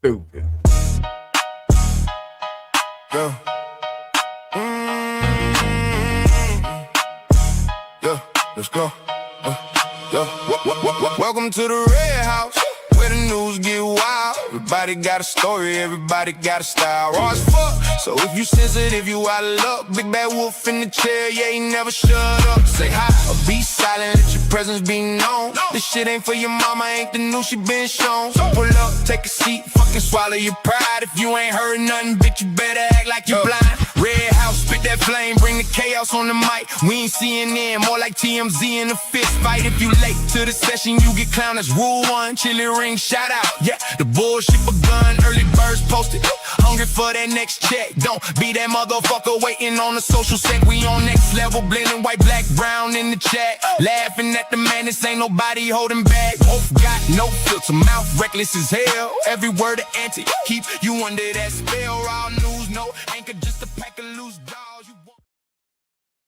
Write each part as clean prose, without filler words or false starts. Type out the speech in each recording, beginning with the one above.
Stupid. Yeah. Yeah, let's go. Welcome to the Red House, where the news get wild. Everybody got a story, everybody got a style. Raw as fuck, so if you sensitive, you out of luck. Big bad wolf in the chair, yeah, he never shut up. Say hi or be silent, let your presence be known. This shit ain't for your mama, ain't the news she been shown. So pull up, take a seat, fucking swallow your pride. If you ain't heard nothing, bitch, you better act like you blind. Red House, spit that flame, bring the chaos on the mic. We ain't CNN, more like TMZ in a fist fight. If you late to the session, you get clowned. That's rule one. Chili ring, shout out. Yeah, the bullshit begun. Early birds posted. Hungry for that next check. Don't be that motherfucker waiting on the social sec. We on next level, blending white, black, brown in the chat. Laughing at the madness, ain't nobody holding back. Both got no filter, mouth reckless as hell. Every word an anti, keep you under that spell. Raw news, no anchor, just a pack of loose dolls. You want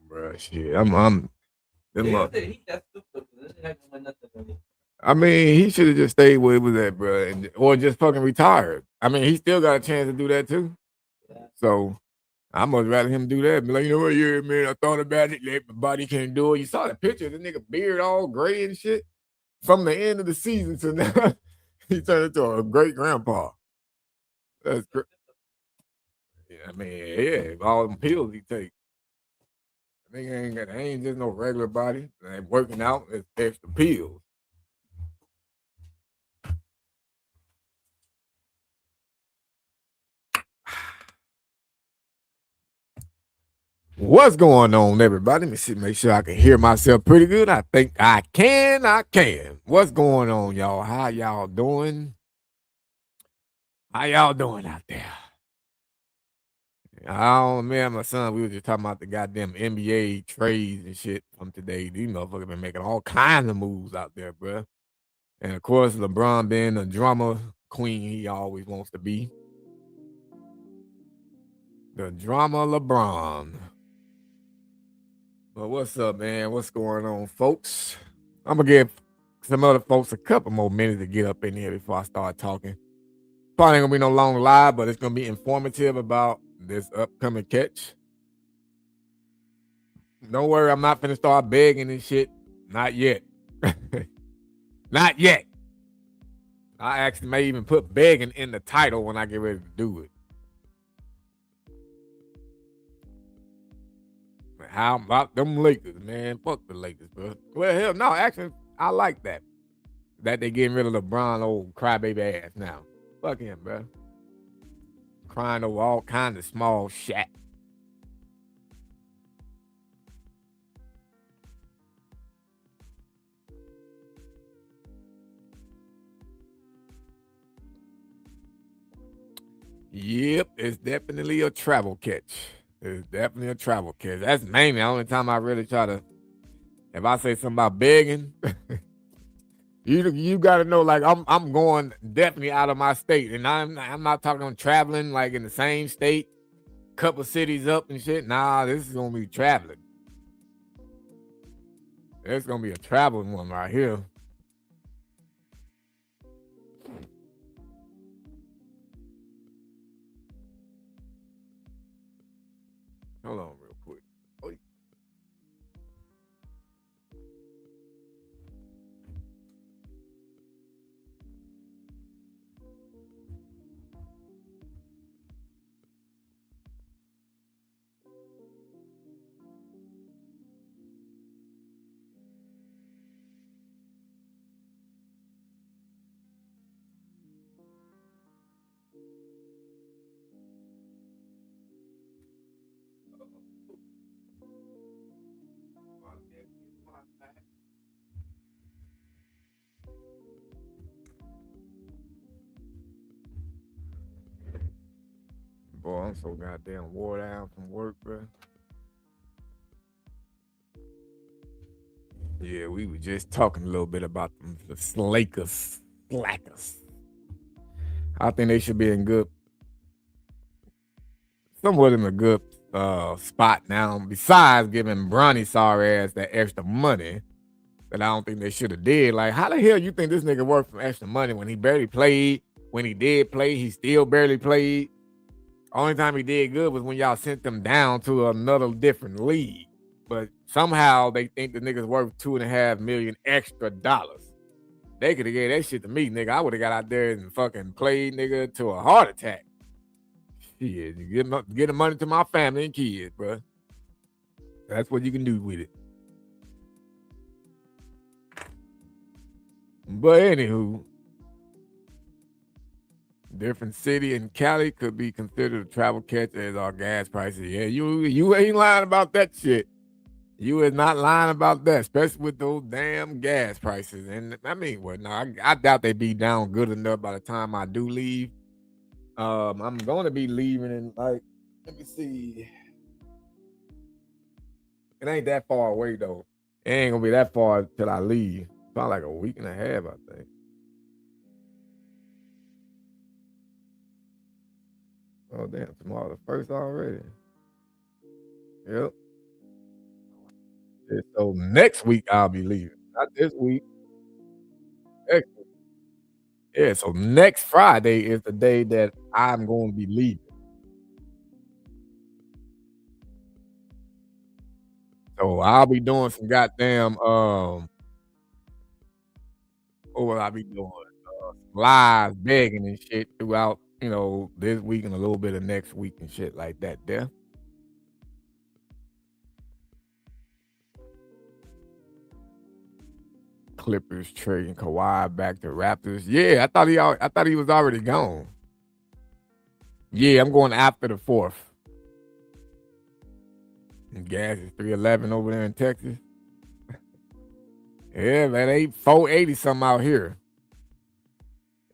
Bruh, shit. I mean, he should have just stayed where he was at, bro, or just fucking retired. I mean, he still got a chance to do that too. So I much rather him do that. Be like, you know what, yeah, man, I thought about it. My body can't do it. You saw the picture of the nigga beard all gray and shit from the end of the season to now. He turned into a great grandpa. That's great. Yeah, I mean, yeah, all them pills he take. Nigga ain't just no regular body. Ain't working out. It's extra pills. What's going on, everybody? Let me see, make sure I can hear myself pretty good. I think I can. What's going on, y'all? How y'all doing? How y'all doing out there? Me and my son, we were just talking about the goddamn NBA trades and shit from today. These motherfuckers been making all kinds of moves out there, bro. And of course, LeBron being the drama queen he always wants to be. The drama LeBron. But what's up, man? What's going on, folks? I'm going to give some other folks a couple more minutes to get up in here before I start talking. Probably ain't going to be no long live, but it's going to be informative about this upcoming catch. Don't worry, I'm not finna start begging and shit. Not yet. Not yet. I actually may even put begging in the title when I get ready to do it. How about them Lakers, man? Fuck the Lakers, bro. Well, hell no. Actually, I like that. That they getting rid of LeBron, old crybaby ass now. Fuck him, bro. Crying over all kinds of small shit. Yep, it's definitely a travel catch. It's definitely a travel catch. That's mainly the only time I really try to. If I say something about begging, you got to know, like I'm going definitely out of my state, and I'm not talking on traveling like in the same state, couple cities up and shit. Nah, this is gonna be traveling. It's gonna be a traveling one right here. Hold on real quick. Oh. Boy, I'm so goddamn wore down from work, bro. Yeah, we were just talking a little bit about the Lakers slackers. I think they should be in good, somewhat in a good spot now. Besides giving Bronny sorry ass that extra money that I don't think they should have did. Like, how the hell you think this nigga worked for extra money when he barely played? when he did play, he still barely played. Only time he did good was when y'all sent them down to another different league. But somehow they think the nigga's worth $2.5 million extra dollars. They could have gave that shit to me, nigga. I would have got out there and fucking played, nigga, to a heart attack. Shit, get the money to my family and kids, bro. That's what you can do with it. But anywho, different city in Cali could be considered a travel catch as our gas prices. Yeah, you ain't lying about that shit. You is not lying about that, especially with those damn gas prices. And I mean, well, no, I doubt they be down good enough by the time I do leave. I'm going to be leaving in like, let me see. It ain't that far away though. It ain't gonna be that far till I leave. Probably like a week and a half, I think. Oh damn, tomorrow the first already. Yep. Yeah, so next week I'll be leaving. Not this week. Next week. Yeah, so next Friday is the day that I'm going to be leaving. So I'll be doing some goddamn what will I be doing? Live begging and shit throughout, this week and a little bit of next week and shit like that there. Clippers trading Kawhi back to Raptors. Yeah, I thought he was already gone. Yeah, I'm going after the 4th. And gas is $3.11 over there in Texas. Yeah, man, they $4.80 something out here.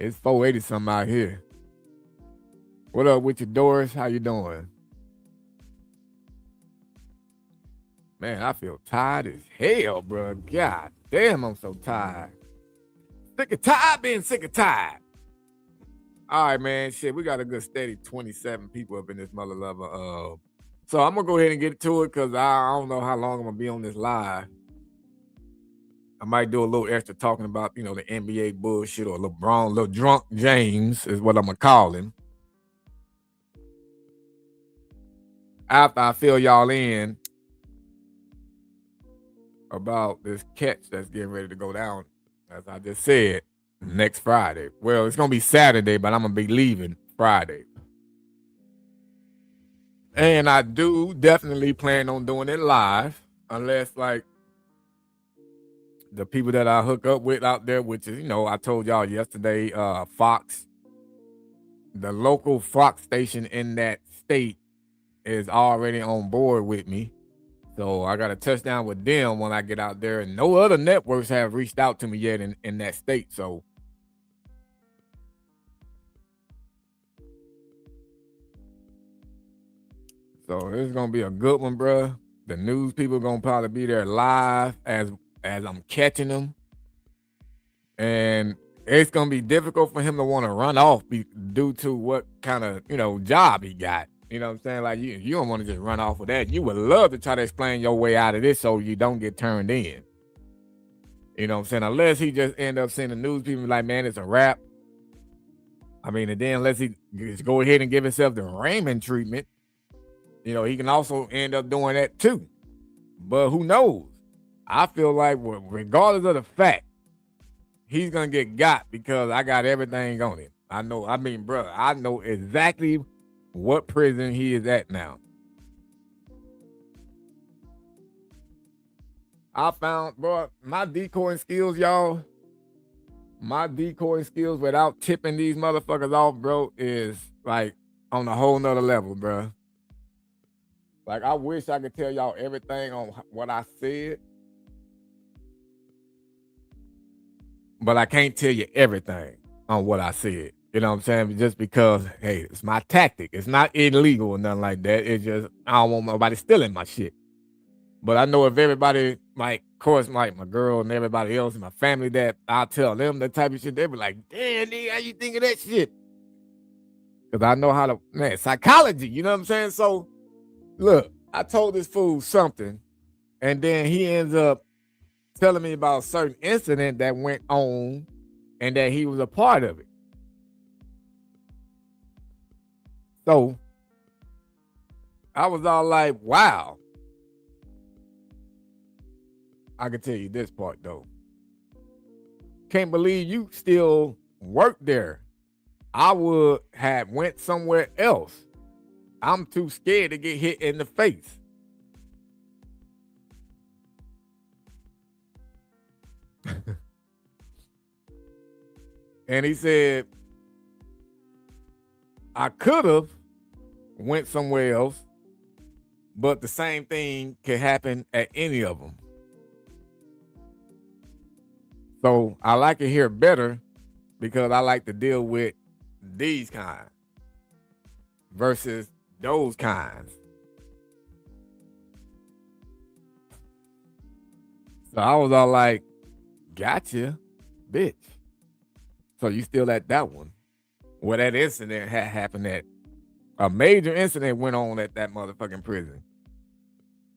It's $4.80 something out here. What up with your Doris? How you doing? Man, I feel tired as hell, bro. God damn, I'm so tired. Sick of tired, being sick of tired. All right, man. Shit, we got a good steady 27 people up in this mother lover. So I'm gonna go ahead and get to it because I don't know how long I'm gonna be on this live. I might do a little extra talking about, the NBA bullshit or LeBron, little drunk James is what I'm gonna call him. After I fill y'all in about this catch that's getting ready to go down, as I just said, next Friday. Well, it's gonna be Saturday, but I'm gonna be leaving Friday. And I do definitely plan on doing it live, unless like the people that I hook up with out there, which is, I told y'all yesterday, Fox, the local Fox station in that state is already on board with me. So I got a touchdown with them when I get out there, and no other networks have reached out to me yet in that state. So it's gonna be a good one, bro. The news people gonna probably be there live as I'm catching them, and it's gonna be difficult for him to want to run off due to what kind of job he got. You know what I'm saying? Like you don't want to just run off with that. You would love to try to explain your way out of this so you don't get turned in. You know what I'm saying? Unless he just end up seeing the news people like, man, it's a wrap. I mean, and then unless he just go ahead and give himself the Raymond treatment, he can also end up doing that too. But who knows? I feel like regardless of the fact, he's gonna get got because I got everything on him. I know exactly what prison he is at now. I found, bro, my decoying skills, y'all. My decoying skills without tipping these motherfuckers off, bro, is like on a whole nother level, bro. Like, I wish I could tell y'all everything on what I said, but I can't tell you everything on what I said. You know what I'm saying? Just because, hey, it's my tactic. It's not illegal or nothing like that. It's just, I don't want nobody stealing my shit. But I know if everybody, like, of course, like my girl and everybody else in my family, that I'll tell them that type of shit, they be like, damn, nigga, how you think of that shit? Because I know how to, man, psychology, you know what I'm saying? So, look, I told this fool something, and then he ends up telling me about a certain incident that went on and that he was a part of it. So I was all like, wow. I can tell you this part though. Can't believe you still work there. I would have went somewhere else. I'm too scared to get hit in the face. And he said, I could have went somewhere else, but the same thing can happen at any of them. So I like it here better because I like to deal with these kinds versus those kinds. So I was all like, gotcha, bitch. So you still at that one. Where that incident had happened at. A major incident went on at that motherfucking prison.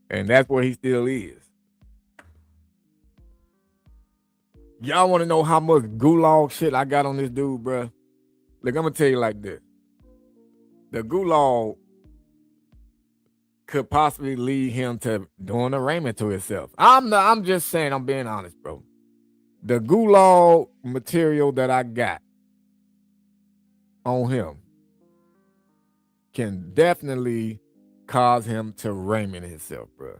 And that's where he still is. Y'all want to know how much gulag shit I got on this dude, bruh? Look, I'm going to tell you like this. The gulag could possibly lead him to doing arraignment to himself. I'm just saying, I'm being honest, bro. The gulag material that I got on him can definitely cause him to arraignment himself, bro.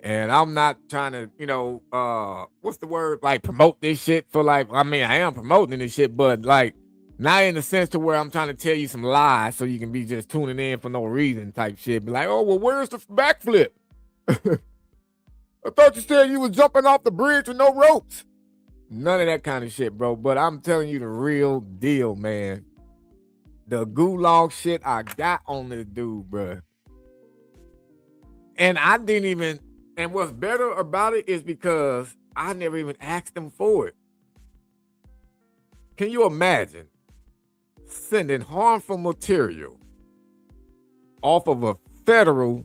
And I'm not trying to, what's the word? Like promote this shit for like, I mean, I am promoting this shit, but like not in the sense to where I'm trying to tell you some lies so you can be just tuning in for no reason type shit. Be like, oh, well, where's the backflip? I thought you said you was jumping off the bridge with no ropes. None of that kind of shit, bro. But I'm telling you the real deal, man. The gulag shit I got on this dude, bro. And I didn't even, and what's better about it is because I never even asked him for it. Can you imagine sending harmful material off of a federal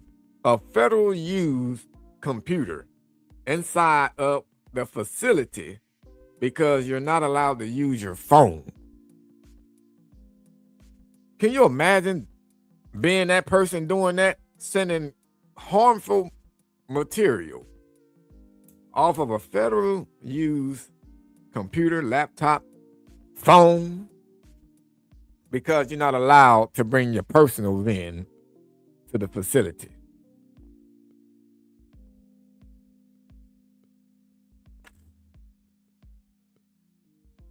used computer inside of the facility because you're not allowed to use your phone? Can you imagine being that person doing that, sending harmful material off of a federal used computer, laptop, phone, because you're not allowed to bring your personals in to the facility?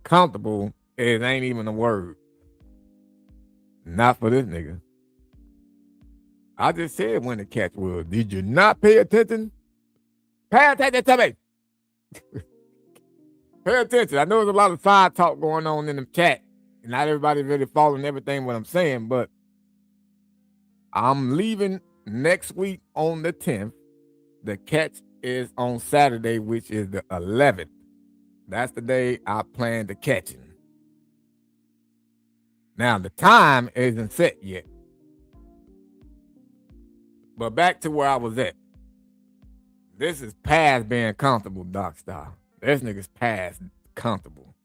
Comfortable, it ain't even a word. Not for this nigga. I just said when the catch was. Did you not pay attention? Pay attention to me. Pay attention. I know there's a lot of side talk going on in the chat. Not everybody's really following everything what I'm saying, but I'm leaving next week on the 10th. The catch is on Saturday, which is the 11th. That's the day I plan to catch him. Now, the time isn't set yet. But back to where I was at. This is past being comfortable, Doc Style. This nigga's past comfortable.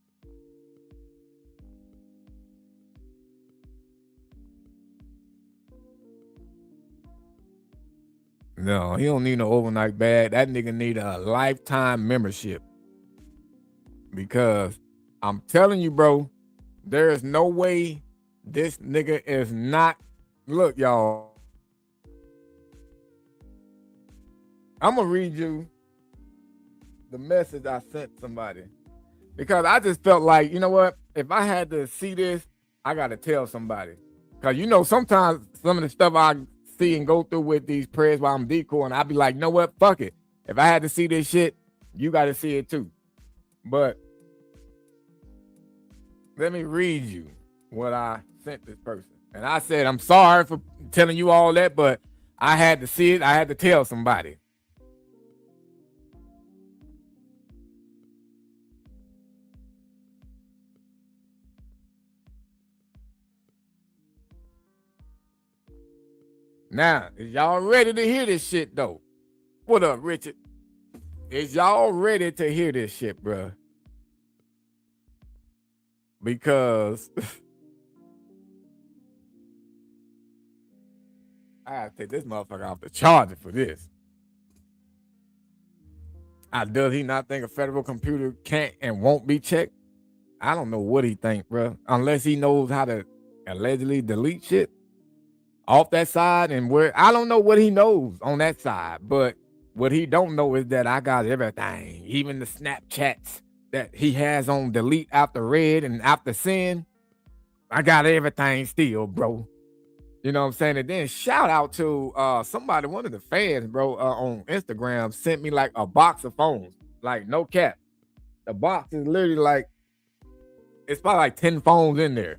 No, he don't need no overnight bag. That nigga need a lifetime membership. Because I'm telling you, bro, there is no way this nigga is not. Look, y'all. I'm going to read you the message I sent somebody. Because I just felt like, you know what? If I had to see this, I got to tell somebody. Because, you know, sometimes some of the stuff I see and go through with these prayers while I'm decoying, I'd be like, you know what? Fuck it. If I had to see this shit, you got to see it too. But let me read you what I sent this person. And I said, I'm sorry for telling you all that, but I had to see it. I had to tell somebody. Now, is y'all ready to hear this shit, though? What up, Richard? Is y'all ready to hear this shit, bruh? Because I gotta take this motherfucker off the charger for this. Does he not think a federal computer can't and won't be checked? I don't know what he think, bro. Unless he knows how to allegedly delete shit off that side, and where I don't know what he knows on that side, but what he don't know is that I got everything, even the Snapchats that he has on delete after read and after send. I got everything still, bro. You know what I'm saying? And then shout out to somebody, one of the fans, bro, on Instagram sent me like a box of phones, like no cap. The box is literally like, it's probably like 10 phones in there.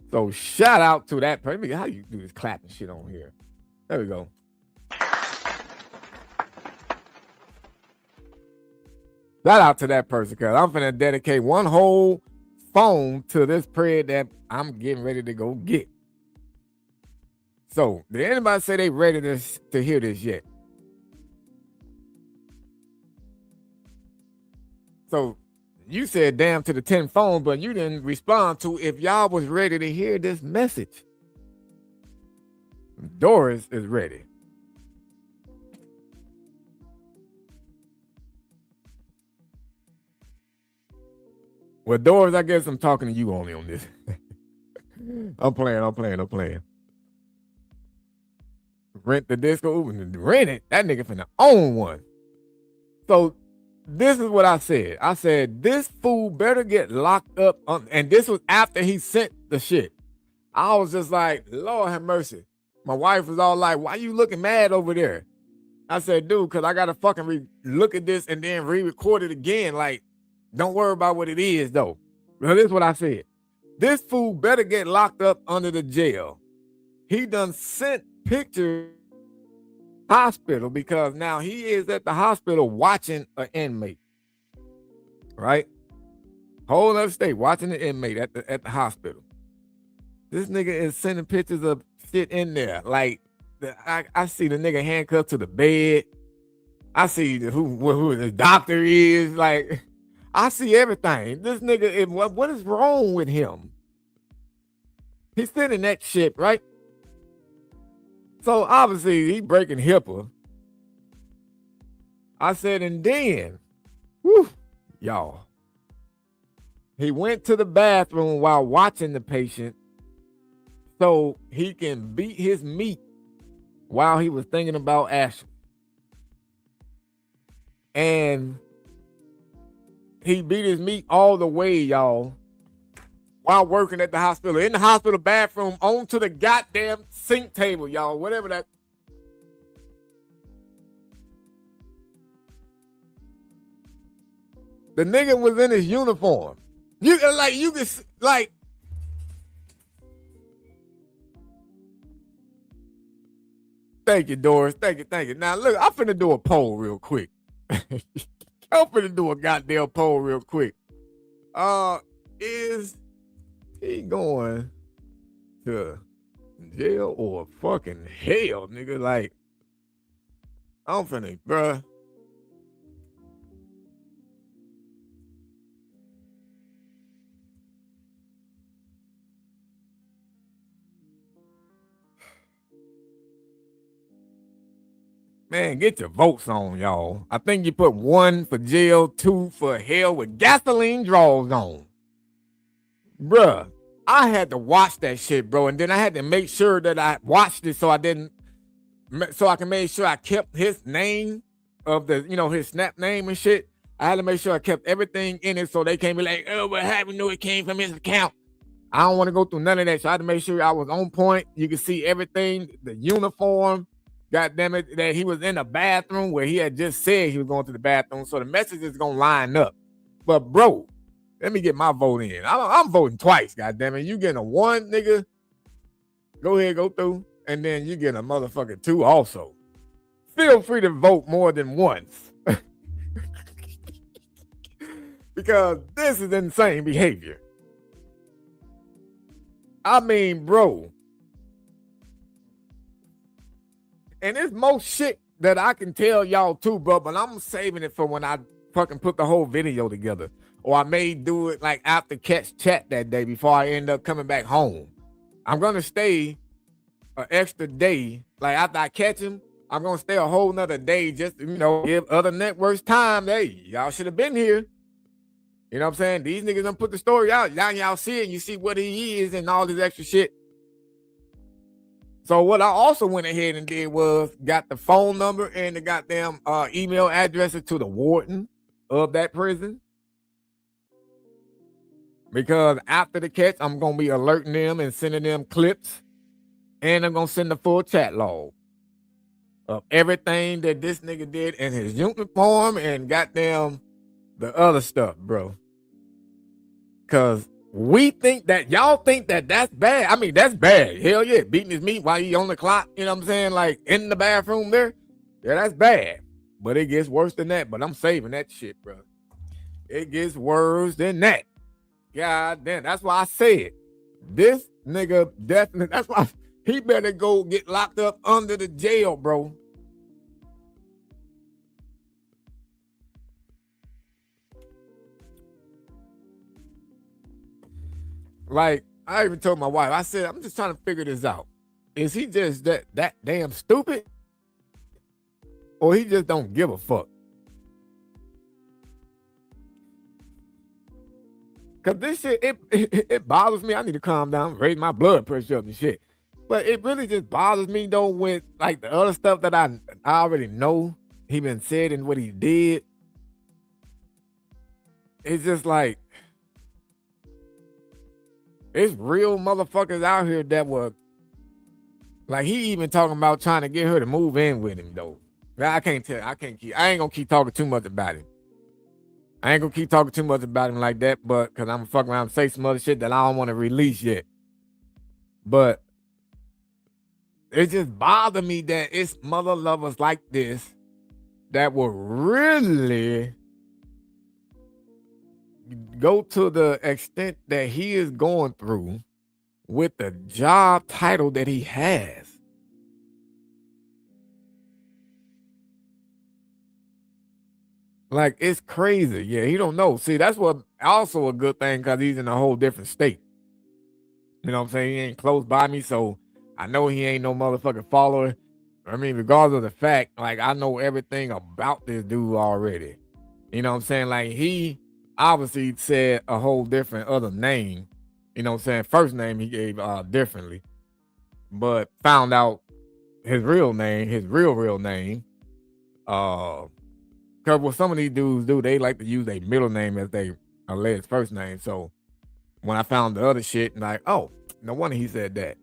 So shout out to that person. How you do this clapping shit on here? There we go. Shout out to that person, because I'm finna dedicate one whole phone to this prayer that I'm getting ready to go get. So, did anybody say they ready to hear this yet? So, you said damn to the 10 phones, but you didn't respond to if y'all was ready to hear this message. Doris is ready. Well, Doris, I guess I'm talking to you only on this. I'm playing. Rent the disco, rent it. That nigga finna own one. So this is what I said. I said, this fool better get locked up. And this was after he sent the shit. I was just like, Lord have mercy. My wife was all like, why you looking mad over there? I said, dude, because I got to fucking look at this and then re-record it again. Like, don't worry about what it is, though. Well, this is what I said. This fool better get locked up under the jail. He done sent pictures hospital, because now he is at the hospital watching an inmate, right? Whole other state watching the inmate at the hospital. This nigga is sending pictures of shit in there. Like, I see the nigga handcuffed to the bed. I see who the doctor is. Like, I see everything. This nigga, what is wrong with him? He's sending that shit, right? So obviously he breaking HIPAA. I said, and then, y'all, he went to the bathroom while watching the patient so he can beat his meat while he was thinking about Ashley. And he beat his meat all the way, y'all, while working at the hospital, in the hospital bathroom, onto the goddamn sink table, y'all, whatever that. The nigga was in his uniform. You can thank you, Doris. Thank you. Now look, I'm finna do a poll real quick. I'm finna do a goddamn poll real quick. Is he going to jail or fucking hell, nigga? Like, I'm finna, bruh. Man, get your votes on, y'all. I think you put 1 for jail, 2 for hell with gasoline draws on. Bruh, I had to watch that shit, bro. And then I had to make sure that I watched it so I can make sure I kept his name of the, his snap name and shit. I had to make sure I kept everything in it so they can't be like, oh, but how we know it came from his account? I don't want to go through none of that. So I had to make sure I was on point. You can see everything, the uniform. God damn it, that he was in the bathroom where he had just said he was going to the bathroom. So the message is going to line up. But, bro, let me get my vote in. I'm voting twice, God damn it. You getting a 1, nigga. Go ahead, go through. And then you get a motherfucking 2 also. Feel free to vote more than once. Because this is insane behavior. I mean, bro. And there's most shit that I can tell y'all too, bro, but I'm saving it for when I fucking put the whole video together. Or I may do it like after catch chat that day before I end up coming back home. I'm going to stay an extra day. Like after I catch him, I'm gonna stay a whole nother day just to, give other networks time. Hey, y'all should have been here. You know what I'm saying? These niggas done put the story out. Now y'all see it, and you see what he is and all this extra shit. So what I also went ahead and did was got the phone number and the goddamn email addresses to the warden of that prison. Because after the catch, I'm going to be alerting them and sending them clips. And I'm going to send the full chat log of everything that this nigga did in his uniform and goddamn the other stuff, bro. Because we think that, y'all think that that's bad. I mean, that's bad. Hell yeah, beating his meat while he on the clock, you know what I'm saying? Like in the bathroom there. Yeah, that's bad. But it gets worse than that. But I'm saving that shit, bro. It gets worse than that. God damn, that's why I said this nigga definitely, that's why he better go get locked up under the jail, bro. Like, I even told my wife, I said, I'm just trying to figure this out. Is he just that damn stupid? Or he just don't give a fuck? Cause this shit, it bothers me. I need to calm down, raise my blood pressure up and shit. But it really just bothers me though with like the other stuff that I already know he been said and what he did. It's just like it's real motherfuckers out here that were like he even talking about trying to get her to move in with him though. I ain't gonna keep talking too much about him. I ain't gonna keep talking too much about him like that, but because I'm gonna fuck around and say some other shit that I don't want to release yet. But it just bothers me that it's mother lovers like this that will really go to the extent that he is going through with the job title that he has. Like, it's crazy. Yeah, he don't know. See, that's what also a good thing because he's in a whole different state. You know what I'm saying? He ain't close by me, so I know he ain't no motherfucking follower. I mean, regardless of the fact, like, I know everything about this dude already. You know what I'm saying? Like, he obviously said a whole different other name. You know what I'm saying? First name he gave differently. But found out his real name, his real name. Because what some of these dudes do, they like to use their middle name as their alleged first name. So when I found the other shit, like, oh, no wonder he said that.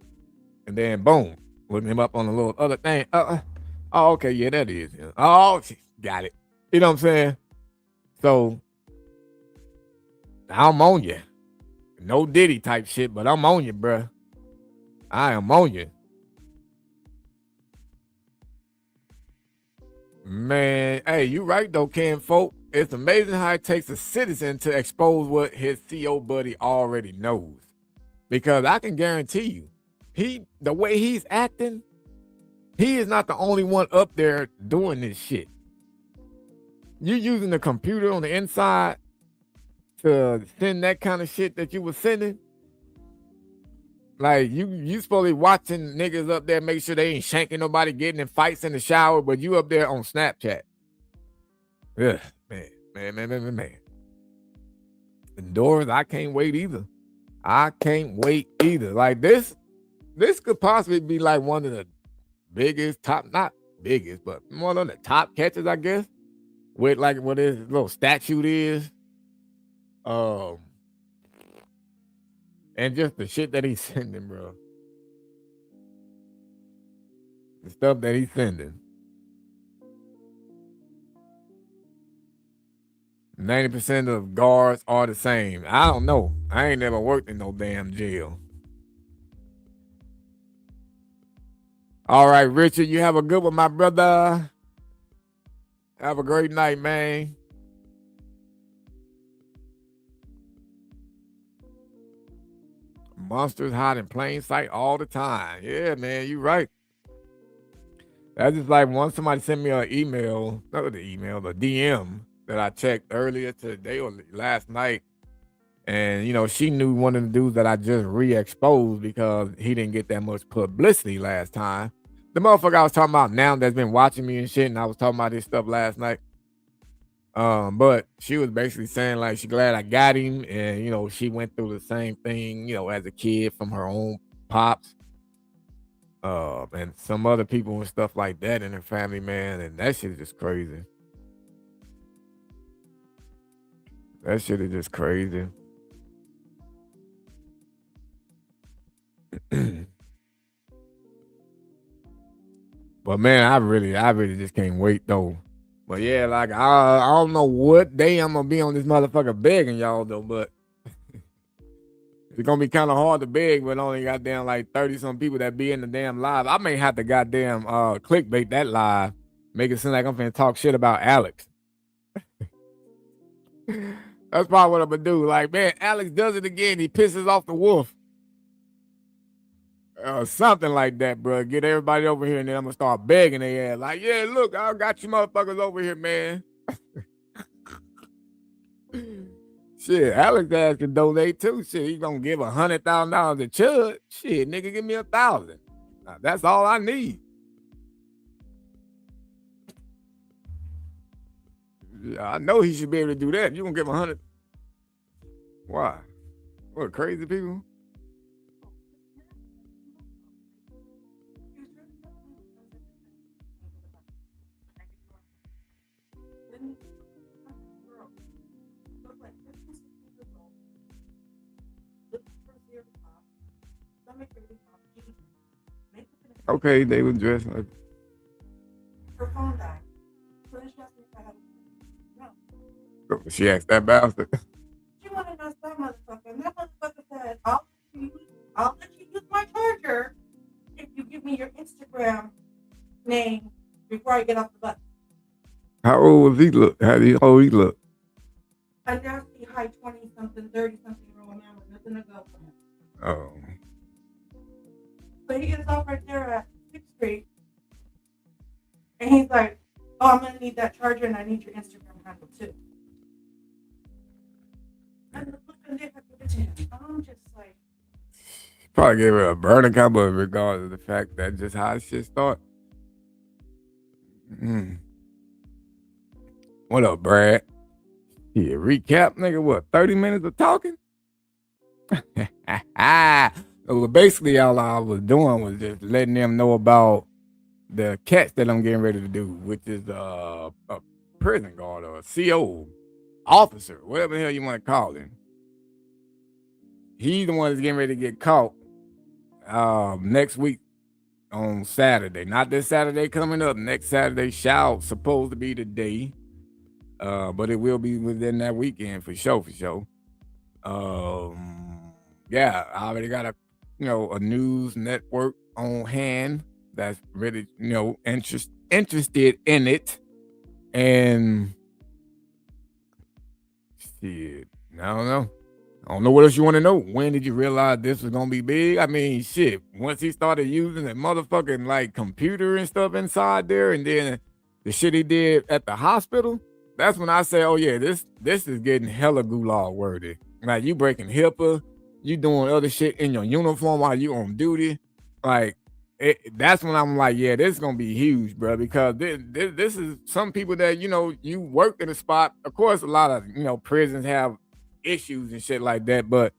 And then boom, looking him up on the little other thing. Oh, okay, yeah, that is. Oh, got it. You know what I'm saying? So I'm on you. No Diddy type shit, but I'm on you, bruh. I am on you. Man, hey, you right though, Ken Folk. It's amazing how it takes a citizen to expose what his CO buddy already knows. Because I can guarantee you, the way he's acting, he is not the only one up there doing this shit. You using the computer on the inside to send that kind of shit that you were sending. Like you supposed to be watching niggas up there, make sure they ain't shanking nobody, getting in fights in the shower, but you up there on Snapchat. Ugh, man. Indoors, I can't wait either. Like this could possibly be like one of the biggest, not biggest, but one of the top catches, I guess. With like what his little statue is. And just the shit that he's sending, bro. The stuff that he's sending. 90% of guards are the same. I don't know. I ain't never worked in no damn jail. All right, Richard, you have a good one, my brother. Have a great night, man. Monsters hide in plain sight all the time. Yeah, man, you right. That's just like once somebody sent me an email, not the email, the DM that I checked earlier today or last night. And she knew one of the dudes that I just re-exposed because he didn't get that much publicity last time. The motherfucker I was talking about now that's been watching me and shit, and I was talking about this stuff last night. But she was basically saying like she glad I got him, and she went through the same thing, as a kid from her own pops, and some other people and stuff like that in her family, man, and that shit is just crazy. That shit is just crazy. But man, I really just can't wait though. But yeah, like I don't know what day I'm gonna be on this motherfucker begging y'all though, but it's gonna be kind of hard to beg with only goddamn like 30 some people that be in the damn live. I may have to goddamn clickbait that live, make it seem like I'm finna talk shit about Alex. That's probably what I'm gonna do. Like, man, Alex does it again. He pisses off the wolf. Something like that, bro. Get everybody over here, and then I'm gonna start begging their ass. Like, yeah, look, I got you motherfuckers over here, man. Shit, Alex ass can donate too. Shit, he gonna give $100,000 to Chud. Shit, nigga, give me 1,000. That's all I need. I know he should be able to do that. You gonna give him 100? Why? What, crazy people? Okay, they were dressed like. Her phone died. She asked that bastard. She wanted to know that motherfucker. And that motherfucker said, I'll let you use my charger if you give me your Instagram name before I get off the bus. How old was he look? How old he look? A nasty high 20-something, 30-something year old man with nothing to go for him. Oh. So he gets off right there at 6th Street. And he's like, oh, I'm going to need that charger and I need your Instagram handle too. And the fucking dick I give it to him. I'm just like. Probably gave her a burning combo in regards to the fact that just how shit start. What up, Brad? Yeah, recap, nigga, what, 30 minutes of talking? Well, basically, all I was doing was just letting them know about the catch that I'm getting ready to do, which is a prison guard or a CO officer, whatever the hell you want to call him. He's the one that's getting ready to get caught next week on Saturday. Not this Saturday coming up. Next Saturday shall supposed to be the day. But it will be within that weekend for sure. Yeah, I already got a news network on hand that's really, interested in it. And shit, I don't know. I don't know what else you want to know. When did you realize this was gonna be big? I mean, shit. Once he started using the motherfucking like computer and stuff inside there, and then the shit he did at the hospital, that's when I say, oh yeah, this is getting hella gulag worthy. Like you breaking HIPAA, you doing other shit in your uniform while you on duty. Like that's when I'm like, yeah, this is gonna be huge, bro. Because this is some people that you work in a spot. Of course, a lot of prisons have issues and shit like that, but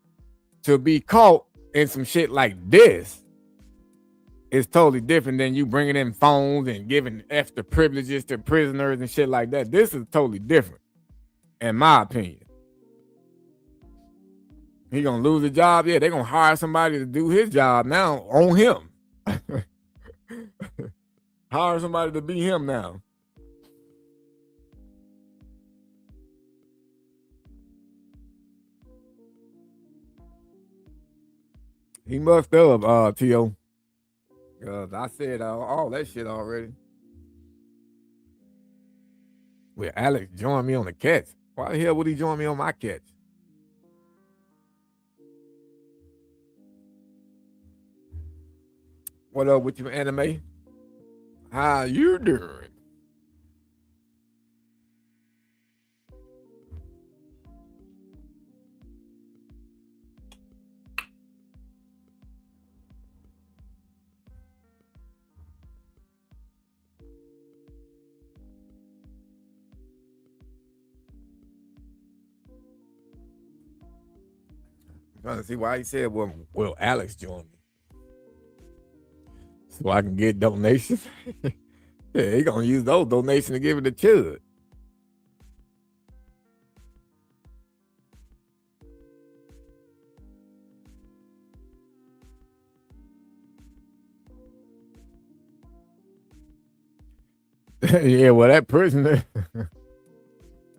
to be caught in some shit like this is totally different than you bringing in phones and giving extra privileges to prisoners and shit like that. This is totally different, in my opinion. He gonna lose a job? Yeah, they gonna hire somebody to do his job now on him. Hire somebody to be him now. He must have, T.O. Because I said all that shit already. Well, Alex joined me on the catch. Why the hell would he join me on my catch? What up with your anime? How you doing? trying to see why he said, well, Alex join me. So I can get donations. Yeah, he gonna use those donations to give it to Chud. Yeah, well, that prisoner.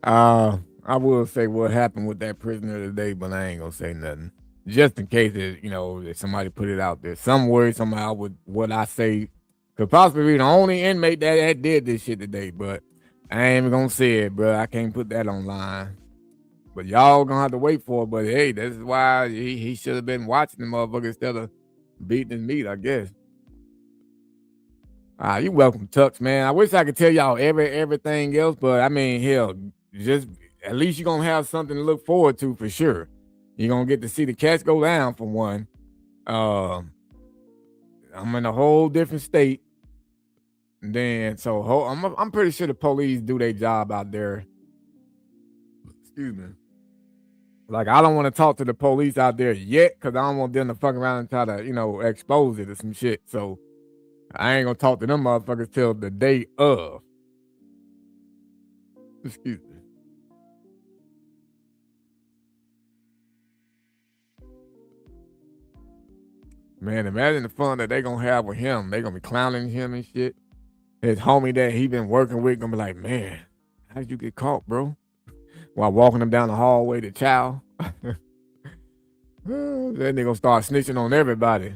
I will say what happened with that prisoner today, but I ain't gonna say nothing. Just in case if somebody put it out there. Some word somehow with what I say could possibly be the only inmate that did this shit today, but I ain't even gonna say it, bro. I can't put that online. But y'all gonna have to wait for it. But hey, this is why he should have been watching the motherfucker instead of beating his meat, I guess. You welcome, Tux, man. I wish I could tell y'all everything else, but I mean, hell, just at least you're gonna have something to look forward to for sure. You're gonna get to see the cats go down for one. I'm in a whole different state. And then I'm pretty sure the police do their job out there. Excuse me. Like, I don't want to talk to the police out there yet because I don't want them to fuck around and try to, expose it or some shit. So I ain't gonna talk to them motherfuckers till the day of. Excuse me. Man, imagine the fun that they gonna have with him. They gonna be clowning him and shit. His homie that he been working with gonna be like, man, how'd you get caught, bro? While walking him down the hallway to chow. Then they gonna start snitching on everybody.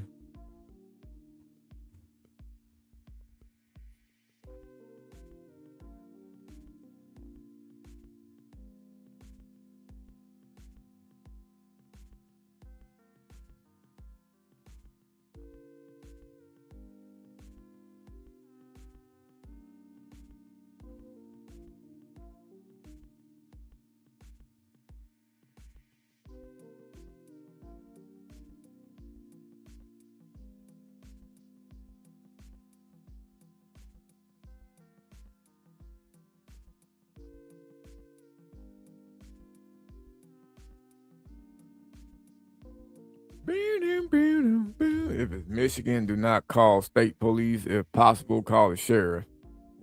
If it's Michigan, do not call state police. If possible, call the sheriff.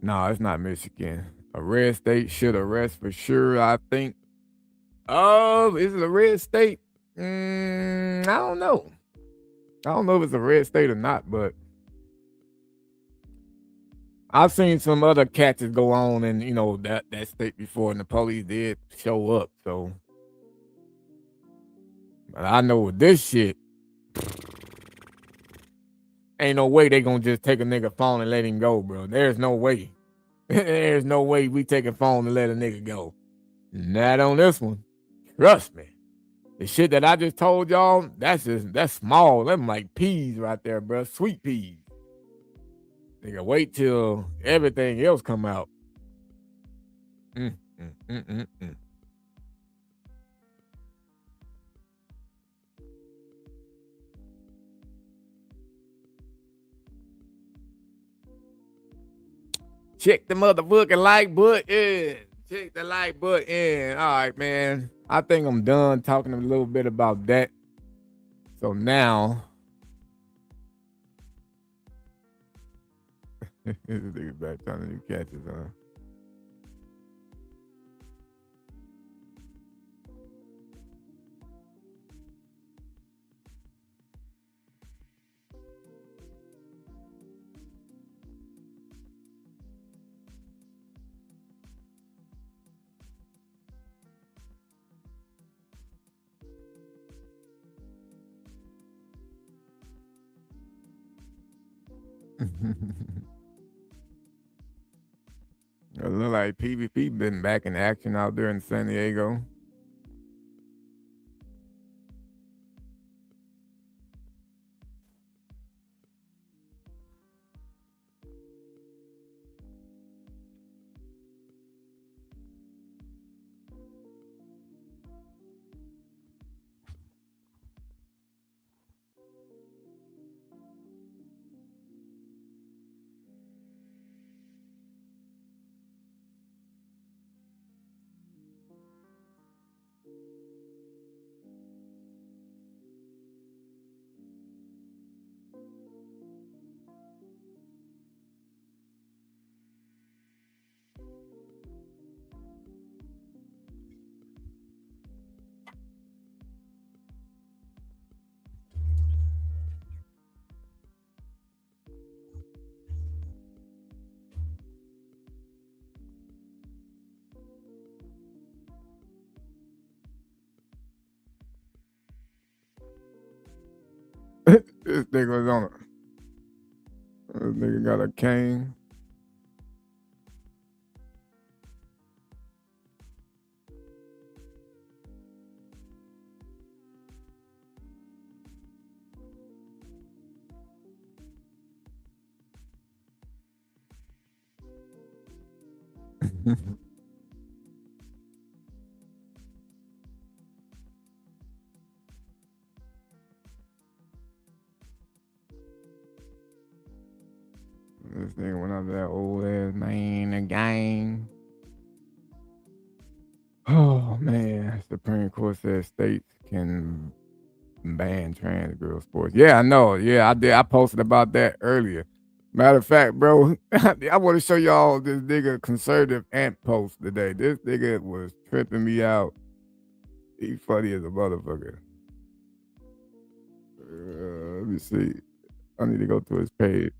No, it's not Michigan. A red state should arrest for sure, I think. Oh, is it a red state? I don't know. I don't know if it's a red state or not, but I've seen some other catches go on in, that state before, and the police did show up. So, but I know with this shit, ain't no way they gonna just take a nigga phone and let him go, bro. There's no way. There's no way we take a phone and let a nigga go. Not on this one. Trust me. The shit that I just told y'all, that's small. Them like peas right there, bro. Sweet peas. Nigga, wait till everything else come out. Check the motherfucking like button. Check the like button. All right, man. I think I'm done talking a little bit about that. So now, this nigga back trying to do catches, huh? It look like PvP been back in action out there in San Diego. This nigga was on a. This nigga got a cane. This nigga went up to that old ass man again. Oh man, Supreme Court says states can ban trans girl sports. Yeah, I know. Yeah, I did. I posted about that earlier. Matter of fact, bro, I want to show y'all this nigga conservative ant post today. This nigga was tripping me out. He funny as a motherfucker. Let me see. I need to go to his page.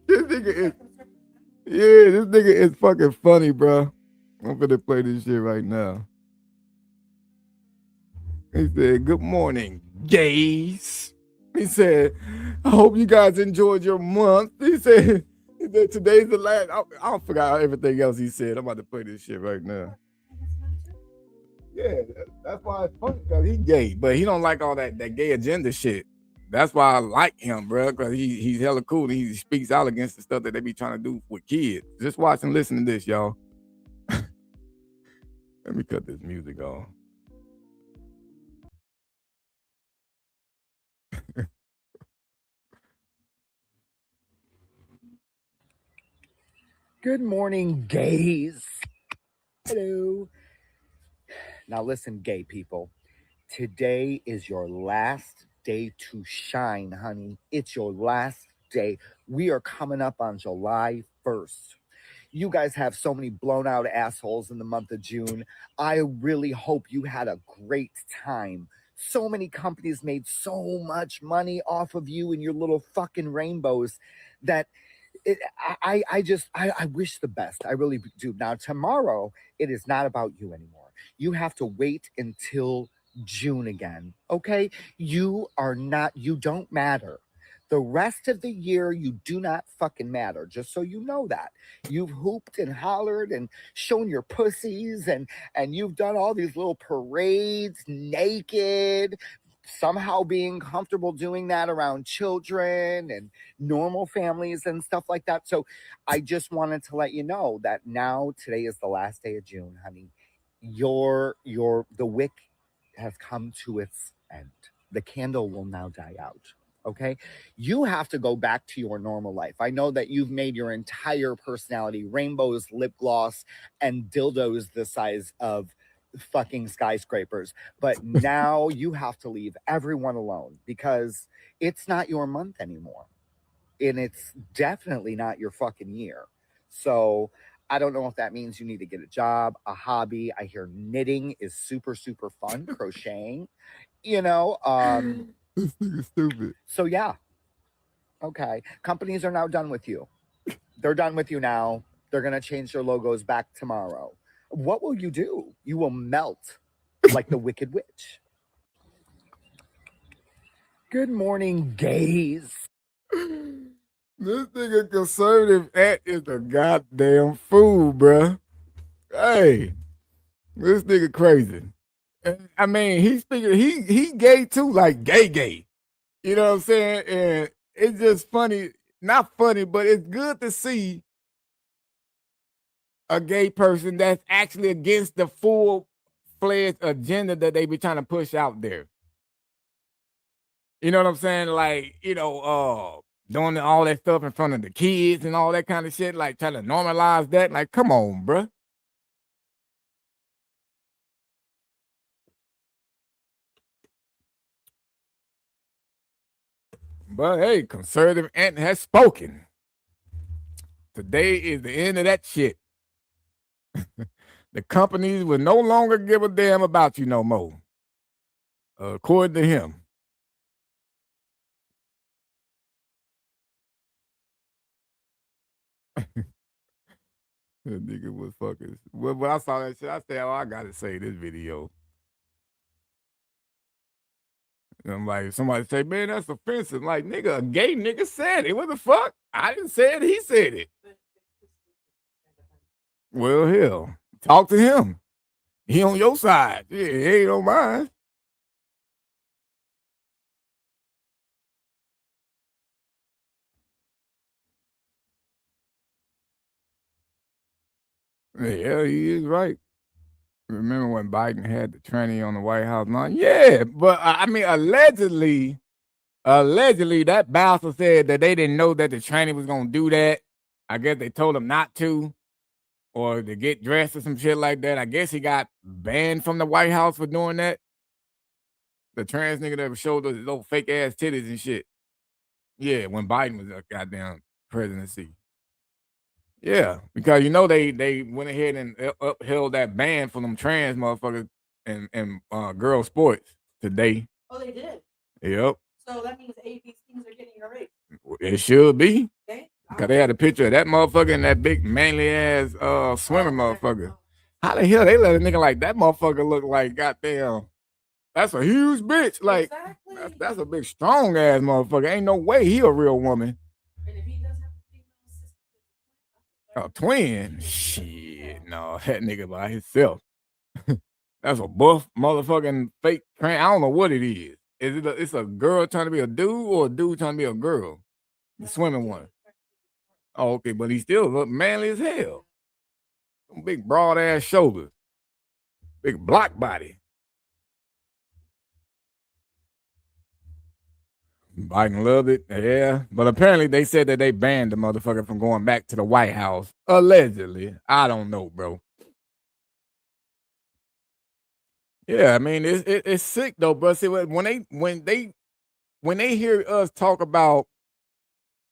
This nigga is, yeah, this nigga is fucking funny, bro. I'm gonna play this shit right now. He said, "Good morning, gays." He said, "I hope you guys enjoyed your month." He said, "Today's the last." I forgot everything else he said. I'm about to play this shit right now. Yeah, that's why it's funny because he gay, but he don't like all that gay agenda shit. That's why I like him, bro, because he's hella cool. He speaks out against the stuff that they be trying to do with kids. Just watch and listen to this, y'all. Let me cut this music off. Good morning, gays. Hello. Now, listen, gay people. Today is your last day to shine, honey. It's your last day. We are coming up on July 1st. You guys have so many blown out assholes in the month of June. I really hope you had a great time. So many companies made so much money off of you and your little fucking rainbows that I wish the best. I really do. Now, tomorrow, it is not about you anymore. You have to wait until June again. Okay? You don't matter. The rest of the year, you do not fucking matter. Just so you know that. You've hooped and hollered and shown your pussies and you've done all these little parades naked, somehow being comfortable doing that around children and normal families and stuff like that. So I just wanted to let you know that now today is the last day of June, honey. The wick has come to its end. The candle will now die out. Okay, you have to go back to your normal life. I know that you've made your entire personality rainbows, lip gloss, and dildos the size of fucking skyscrapers. But now you have to leave everyone alone because it's not your month anymore. And it's definitely not your fucking year. So I don't know if that means you need to get a job, a hobby. I hear knitting is super, super fun, crocheting, you know. This nigga stupid. So yeah. Okay. Companies are now done with you. They're done with you now. They're gonna change their logos back tomorrow. What will you do? You will melt like the Wicked Witch. Good morning, gays. This nigga conservative ant is a goddamn fool, bruh. Hey, this nigga crazy. I mean, he's speaking. He gay too, like gay. You know what I'm saying? And it's just funny, not funny, but it's good to see a gay person that's actually against the full-fledged agenda that they be trying to push out there. You know what I'm saying? Like, doing all that stuff in front of the kids and all that kind of shit, like trying to normalize that. Like, come on, bruh. But hey, conservative ant has spoken. Today is the end of that shit. The companies will no longer give a damn about you no more, according to him. That nigga was fucking. Well, when I saw that shit, I said, "Oh, I gotta say this video." I'm like, somebody say, man, that's offensive. Like, nigga, a gay nigga said it. What the fuck? I didn't say it. He said it. Well, hell, talk to him. He on your side. Yeah, he ain't on mine. Yeah, he is right. Remember when Biden had the tranny on the White House lawn? Yeah, but I mean, allegedly, that bastard said that they didn't know that the tranny was gonna do that. I guess they told him not to, or to get dressed or some shit like that. I guess he got banned from the White House for doing that. The trans nigga that showed those little fake ass titties and shit. Yeah, when Biden was a goddamn presidency. Yeah, because you know they went ahead and upheld that ban for them trans motherfuckers and girl sports today. Oh, they did. Yep. So that means ABCs are getting erased. It should be. Okay. Cause they had a picture of that motherfucker and that big manly ass swimming motherfucker. How the hell they let a nigga like that motherfucker look like goddamn? That's a huge bitch. Like Exactly. that's a big strong ass motherfucker. Ain't no way he a real woman. And if he does have a female sister, A twin? Shit, no, that nigga by himself. That's a buff motherfucking fake train. I don't know what it is. Is it? It's a girl trying to be a dude or a dude trying to be a girl? The swimming one. Oh, okay, but he still look manly as hell. Big broad ass shoulders, big block body. Biden loved it, yeah. But apparently they said that they banned the motherfucker from going back to the White House. Allegedly. I don't know, bro. Yeah, I mean it's sick though, bro. See, when they hear us talk about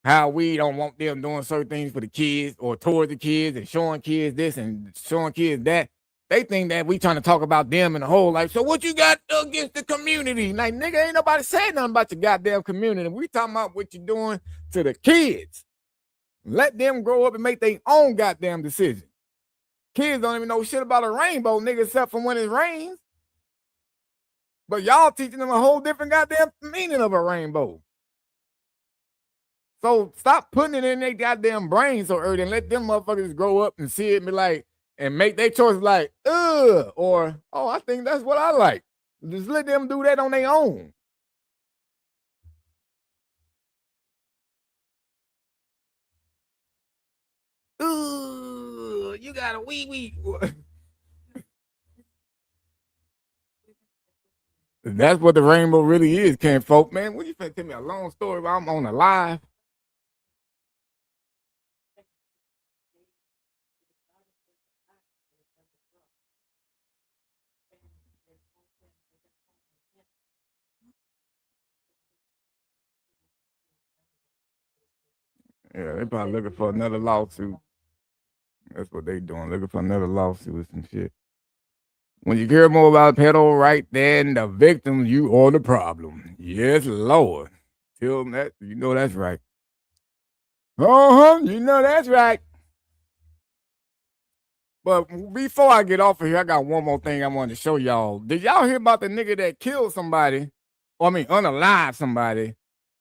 how we don't want them doing certain things for the kids or towards the kids and showing kids this and showing kids that, they think that we trying to talk about them and the whole like, so what you got against the community? Like, nigga, ain't nobody saying nothing about your goddamn community. We talking about what you doing to the kids. Let them grow up and make their own goddamn decision. Kids don't even know shit about a rainbow, nigga, except for when it rains. But y'all teaching them a whole different goddamn meaning of a rainbow. So stop putting it in their goddamn brain so early and let them motherfuckers grow up and see it and be like, and make their choices like, or, oh, I think that's what I like. Just let them do that on their own. You got a wee. That's what the rainbow really is, Ken folk, man. What you finna tell me a long story while I'm on a live? Yeah, they probably looking for another lawsuit. That's what they doing, looking for another lawsuit and shit. When you care more about pedo right than the victim, you are the problem. Yes, Lord. Tell them that, you know that's right. You know that's right. But before I get off of here, I got one more thing I wanted to show y'all. Did y'all hear about the nigga that killed somebody? Or I mean, unalived somebody,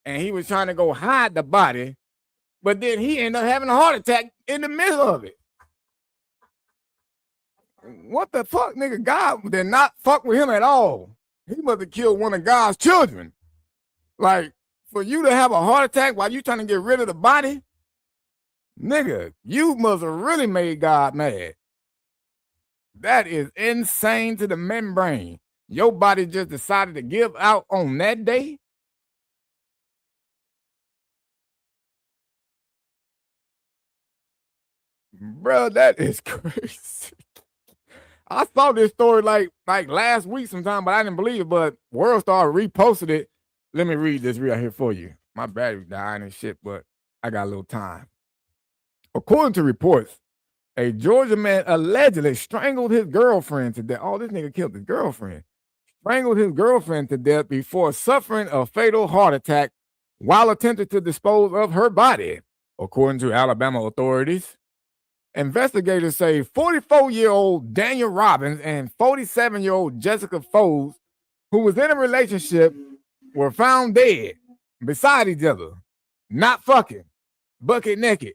and he was trying to go hide the body, but then he ended up having a heart attack in the middle of it. What the fuck, nigga? God did not fuck with him at all. He must have killed one of God's children. Like, for you to have a heart attack while you trying to get rid of the body, nigga, you must have really made God mad. That is insane to the membrane. Your body just decided to give out on that day. Bro, that is crazy. I saw this story like last week sometime, but I didn't believe it. But World Star reposted it. Let me read this right here for you. My battery's dying and shit, but I got a little time. According to reports, a Georgia man allegedly strangled his girlfriend to death. Oh, this nigga killed his girlfriend. Strangled his girlfriend to death before suffering a fatal heart attack while attempting to dispose of her body, according to Alabama authorities. Investigators say 44-year-old Daniel Robbins and 47-year-old Jessica Foles, who was in a relationship, were found dead beside each other, not fucking, bucket naked,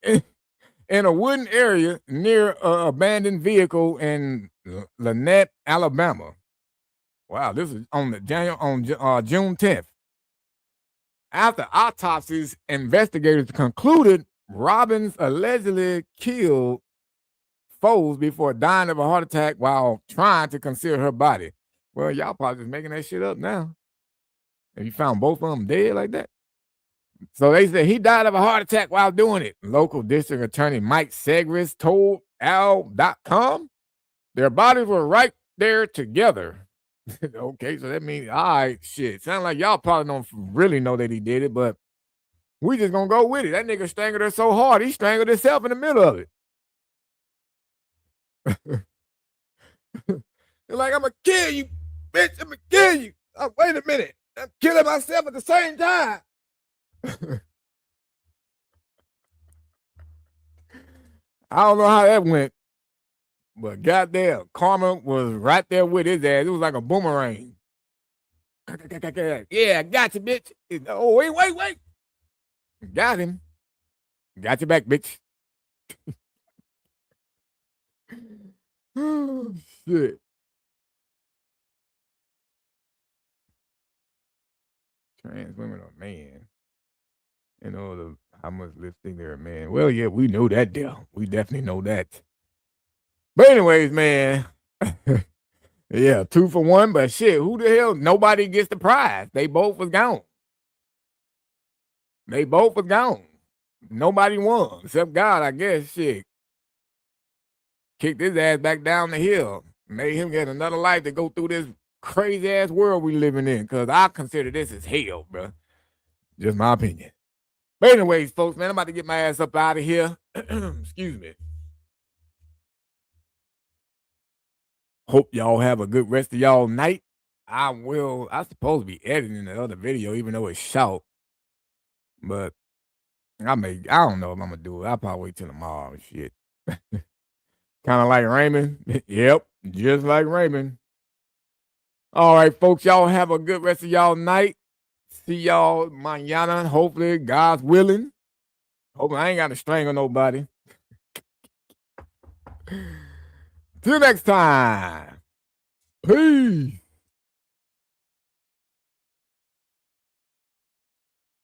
in a wooden area near an abandoned vehicle in Lynette, Alabama. Wow, this is on June 10th. After autopsies, investigators concluded Robbins allegedly killed Foles before dying of a heart attack while trying to conceal her body. Well, y'all probably just making that shit up now. And you found both of them dead like that. So they said he died of a heart attack while doing it. Local district attorney Mike Segris told Al.com their bodies were right there together. Okay, so that means, all right, shit. Sound like y'all probably don't really know that he did it, but we just gonna go with it. That nigga strangled her so hard, he strangled himself in the middle of it. They're like, I'm gonna kill you, bitch. I'm gonna kill you. Oh, wait a minute. I'm killing myself at the same time. I don't know how that went, but goddamn, karma was right there with his ass. It was like a boomerang. Yeah, got you, bitch. Oh, wait. Got him. Got you back, bitch. Oh, shit. Trans women are man. You know, how much lifting they're a man. Well, yeah, we know that deal. We definitely know that. But anyways, man. Yeah, 2 for 1, but shit, who the hell? Nobody gets the prize. They both was gone. Nobody won, except God, I guess. Shit. Kicked his ass back down the hill. Made him get another life to go through this crazy ass world we living in. Because I consider this as hell, bro. Just my opinion. But anyways, folks, man, I'm about to get my ass up out of here. Excuse me. Hope y'all have a good rest of y'all night. I'm supposed to be editing the other video, even though it's short. But I don't know if I'm gonna do it. I'll probably wait till tomorrow and shit. Kind of like Raymond. Yep, just like Raymond. All right, folks, y'all have a good rest of y'all night. See y'all mañana, hopefully, God's willing. Hopefully, I ain't got to strangle nobody. Till next time. Peace.